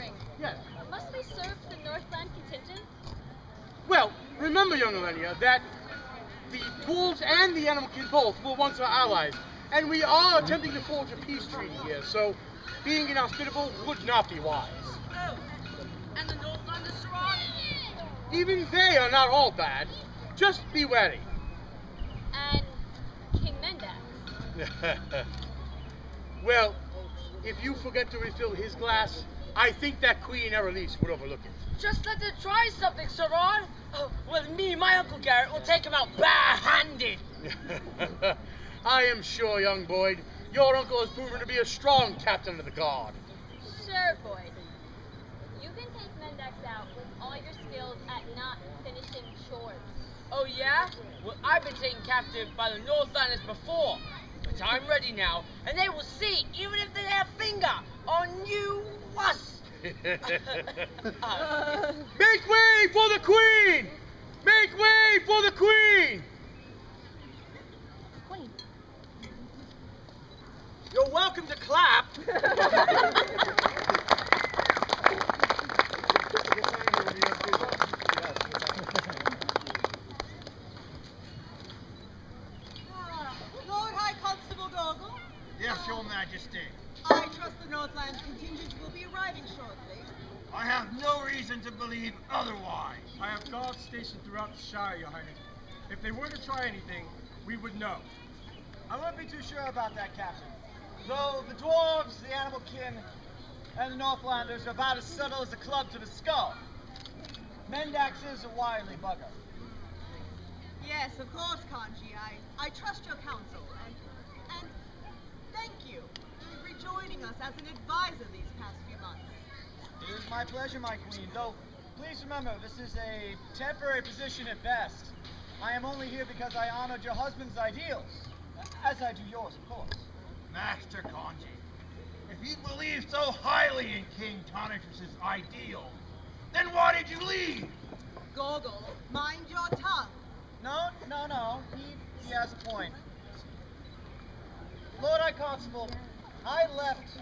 wondering. Yes. Must we serve the Northland contingent? Well, remember, young Elenia, that the dwarves and the animal kin both were once our allies, and we are attempting to forge a peace treaty here, so being inhospitable would not be wise. Oh, and the Northlanders, Sarah? Even they are not all bad. Just be wary. And King Mendax. Well, if you forget to refill his glass, I think that Queen Erelise would overlook it. Just let them try something, Saran. Oh, well, me and my Uncle Garrett will take him out bare-handed. I am sure, young Boyd, your uncle has proven to be a strong captain of the guard. Sure, Boyd. You can take Mendax out with all your skills at not finishing chores. Oh, yeah? Well, I've been taken captive by the Northlanders before. But I'm ready now, and they will see, even if they have a finger on you, us. Make way for the Queen! Make way for the Queen! Queen. You're welcome to clap. Lord High Constable Goggle? Yes, Your Majesty. I trust the Northland contingent will be arriving shortly. I have no reason to believe otherwise. I have guards stationed throughout the Shire, Your Highness. If they were to try anything, we would know. I wouldn't be too sure about that, Captain. Though the dwarves, the animal kin, and the Northlanders are about as subtle as a club to the skull. Mendax is a wily bugger. Yes, of course, Kanji. I trust your counsel, and thank you for rejoining us as an advisor these past few months. It is my pleasure, my queen, though please remember this is a temporary position at best. I am only here because I honored your husband's ideals, as I do yours, of course. Master Kanji, if you believe so highly in King Tonitrus's ideal, then why did you leave? Goggle, mind your tongue. No. He has a point. Lord High Constable, I left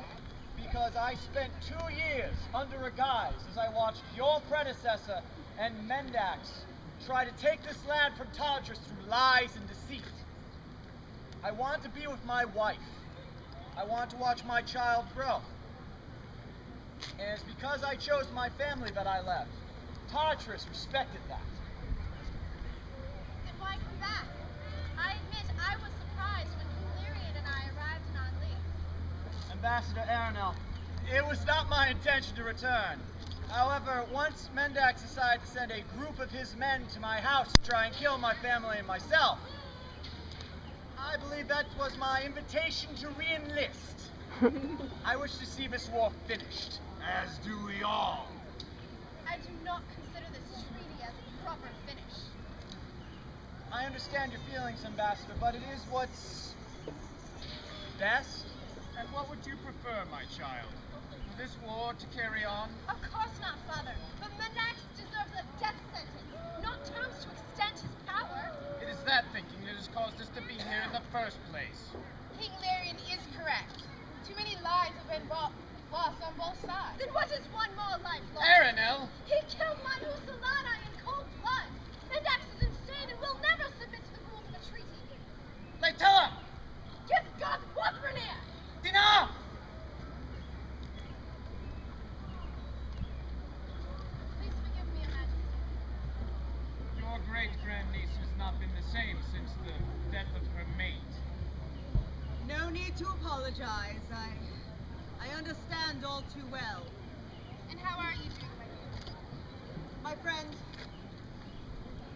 because I spent 2 years under a guise as I watched your predecessor and Mendax try to take this land from Tonitrus through lies and deceit. I want to be with my wife. I want to watch my child grow. And it's because I chose my family that I left. Tonitrus respected that. Then why come back? I admit I was surprised when Valerian and I arrived in Anli. Ambassador Aranel, it was not my intention to return. However, once Mendax decided to send a group of his men to my house to try and kill my family and myself, I believe that was my invitation to re-enlist. I wish to see this war finished. As do we all. I do not consider this treaty as a proper finish. I understand your feelings, Ambassador, but it is what's best. And what would you prefer, my child? For this war to carry on? Of course not, Father, but Mendax deserves a death sentence, not terms to extend his power. It is that thinking that has caused us to be here in the first place. King Valerian is correct. Too many lives have been lost on both sides. Then what is one more life lost? Aranel! He killed Manu Solana in cold blood. Mendax is insane and will never submit to the rules of a treaty. Laetella! Give God what, Rainier? Dinar! Please forgive me, Your Majesty. Your great-grandniece has not been the same since the death of her mate. No need to apologize. I understand all too well. And how are you doing, my dear? My friend,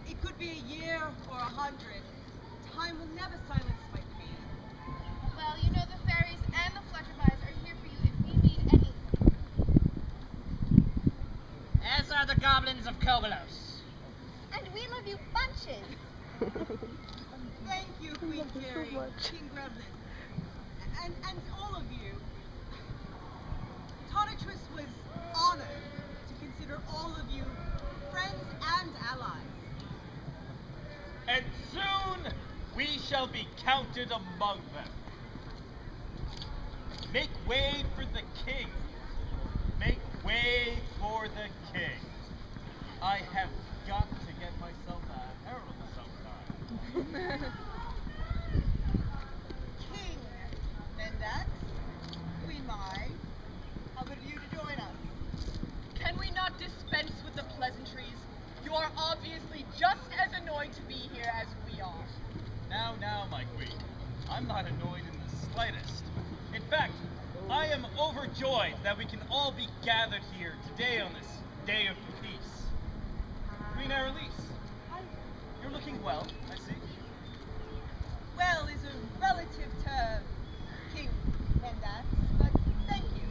it could be a year or 100. Time will never silence my pain. Well, you know the fairies and the flutterbys are here for you if you need anything. As are the goblins of Kobolos. And we love you bunches. Thank you, Queen Carrie, King Gremlin, and all of you. Tonitrus was honored to consider all of you friends and allies. And soon we shall be counted among them. Make way for the king. Make way I have got to get myself a herald sometime. King Mendax, Queen Mai, how good of you to join us. Can we not dispense with the pleasantries? You are obviously just as annoyed to be here as we are. Now, my queen. I'm not annoyed in the slightest. In fact, I am overjoyed that we can all be gathered here today on this day of peace. Queen Aerolise, you're looking well, I see. Well is a relative term, King Mendax, but thank you.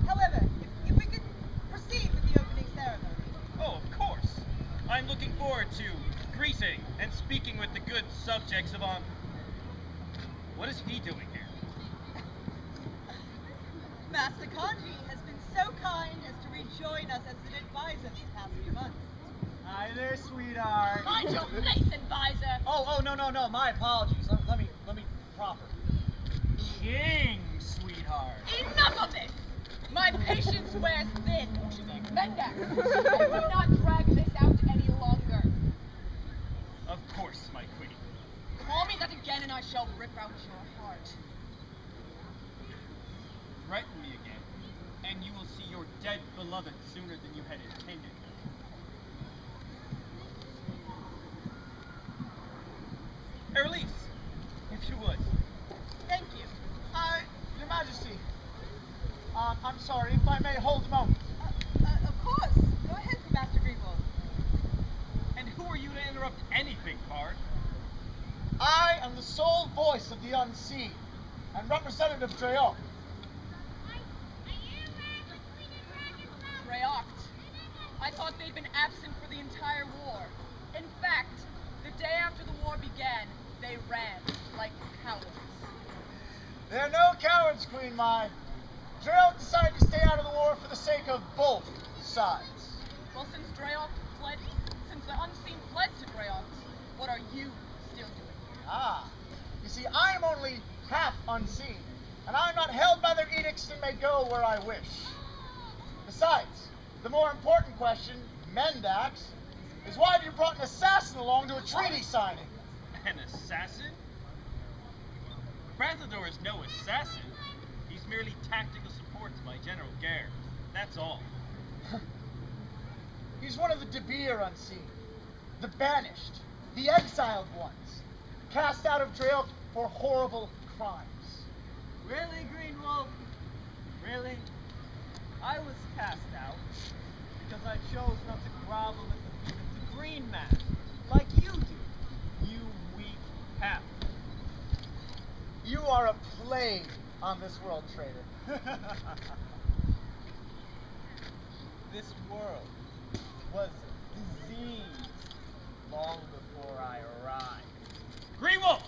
However, if we could proceed with the opening ceremony. Oh, of course. I'm looking forward to greeting and speaking with the good subjects of What is he doing here? Master Kanji has been so kind as to rejoin us as an advisor these past few months. Hi there, sweetheart. Mind your place, advisor! Oh, no, my apologies. Let me proper. King, sweetheart. Enough of this! My patience wears thin. Mendax, I will not drag this out any longer. Of course, my queen. Call me that again and I shall rip out your heart. Threaten me again, and you will see your dead beloved sooner than you had intended. Aerolise, if you would. Thank you. Your Majesty. I'm sorry, if I may hold a moment. Of course. Go ahead, Master Greenwald. And who are you to interrupt anything, Bard? I am the sole voice of the unseen, and Representative Dreok. Dreocht. I thought they'd been absent for the entire war. In fact, the day after the war began, they ran like cowards. There are no cowards, Queen Mai. Dreok decided to stay out of the war for the sake of both sides. Well, since the unseen fled to Dreocht, what are you still doing here? Ah, you see, I am only half unseen, and I am not held by their edicts and may go where I wish. Besides, the more important question, Mendax, is why have you brought an assassin along to a treaty signing? An assassin? Brathador is no assassin. He's merely tactical support to my General Gare. That's all. He's one of the De Beer unseen, the banished, the exiled ones, cast out of Dreok for horrible crimes. Really, Greenwolf? Really? I was cast out because I chose not to grovel at the feet of the Green Man, like you do, you weak half. You are a plague on this world, traitor. This world was diseased long before I arrived. Greenwolf!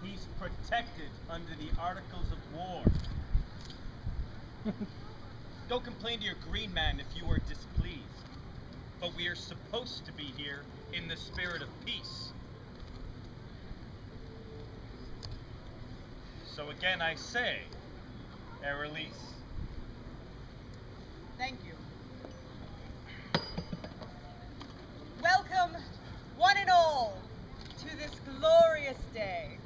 He's protected under the Articles of War. Don't complain to your Green Man if you are displeased. But we are supposed to be here in the spirit of peace. So again I say, Aerolise. Thank you. Welcome, one and all, to this glorious day.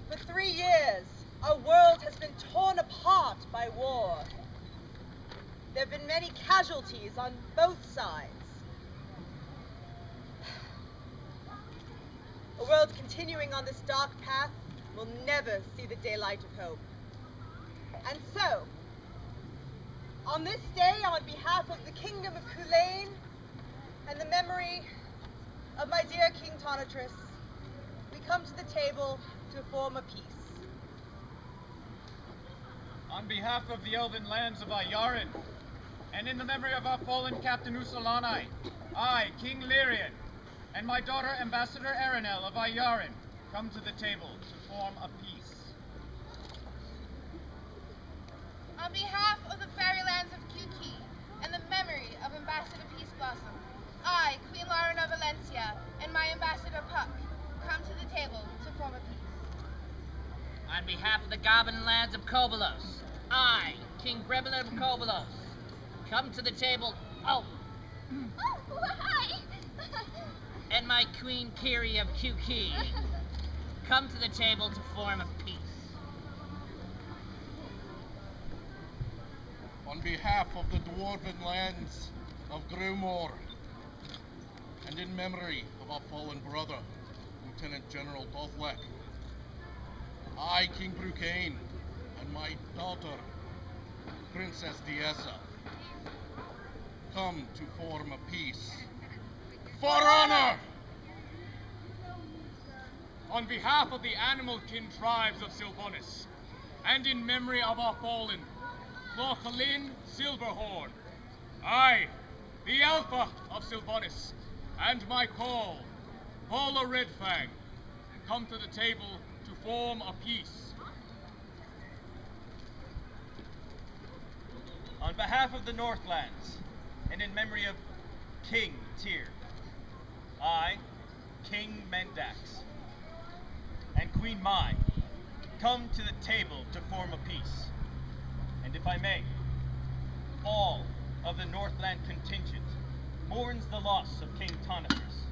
For 3 years, our world has been torn apart by war. There have been many casualties on both sides. A world continuing on this dark path will never see the daylight of hope. And so, on this day, on behalf of the Kingdom of Kulain and the memory of my dear King Tonatrus, we come to the table to form a peace. On behalf of the elven lands of Ayarin, and in the memory of our fallen Captain Usolani, I, King Lyrian, and my daughter Ambassador Aranel of Ayarin, come to the table to form a peace. On behalf of the fairy lands of Kuki and the memory of Ambassador Peaceblossom, I, Queen Lauren of Valencia, and my Ambassador Puck, come to the table to form a peace. On behalf of the Goblin lands of Kobolos, I, King Gremlin of Kobolos, come to the table. Oh, Oh, hi. and my Queen Kiri of QK, come to the table to form a peace. On behalf of the dwarven lands of Grumor, and in memory of our fallen brother, Lieutenant General Dothlek, I, King Brucane, and my daughter, Princess Diessa, come to form a peace. For honor! On behalf of the animal-kin tribes of Sylvanas, and in memory of our fallen, Lochalin Silverhorn, I, the Alpha of Sylvanas, and my call, Paula Redfang, come to the table to form a peace. On behalf of the Northlands, and in memory of King Tyr, I, King Mendax, and Queen Mai, come to the table to form a peace. And if I may, all of the Northland contingent mourns the loss of King Toniferous.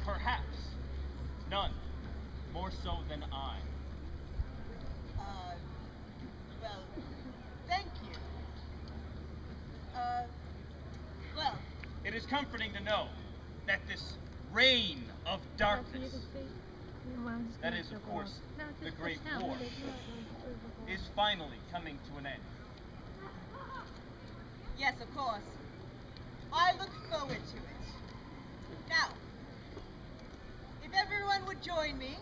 Perhaps none more so than I. Well, thank you. Well. It is comforting to know that this reign of darkness, that is, of course, the Great War, is finally coming to an end. Yes, of course. I look forward to it. Now, if everyone would join me,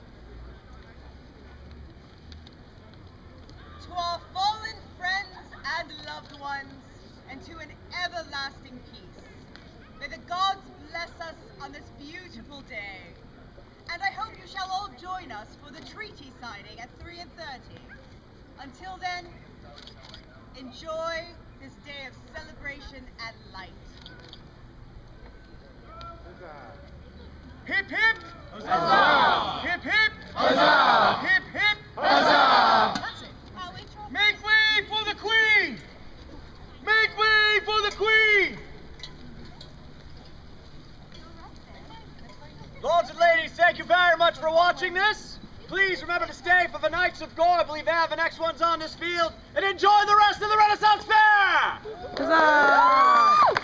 to our fallen friends and loved ones, and to an everlasting peace. May the gods bless us on this beautiful day. And I hope you shall all join us for the treaty signing at 3:30. Until then, enjoy this day of celebration and light. Hip hip! Huzzah! Hip hip! Huzzah! Hip hip! Huzzah! That's it. Make way for the Queen! Make way for the Queen! Lords and ladies, thank you very much for watching this. Please remember to stay for the Knights of Gore. I believe they have the next ones on this field. And enjoy the rest of the Renaissance Fair! Huzzah!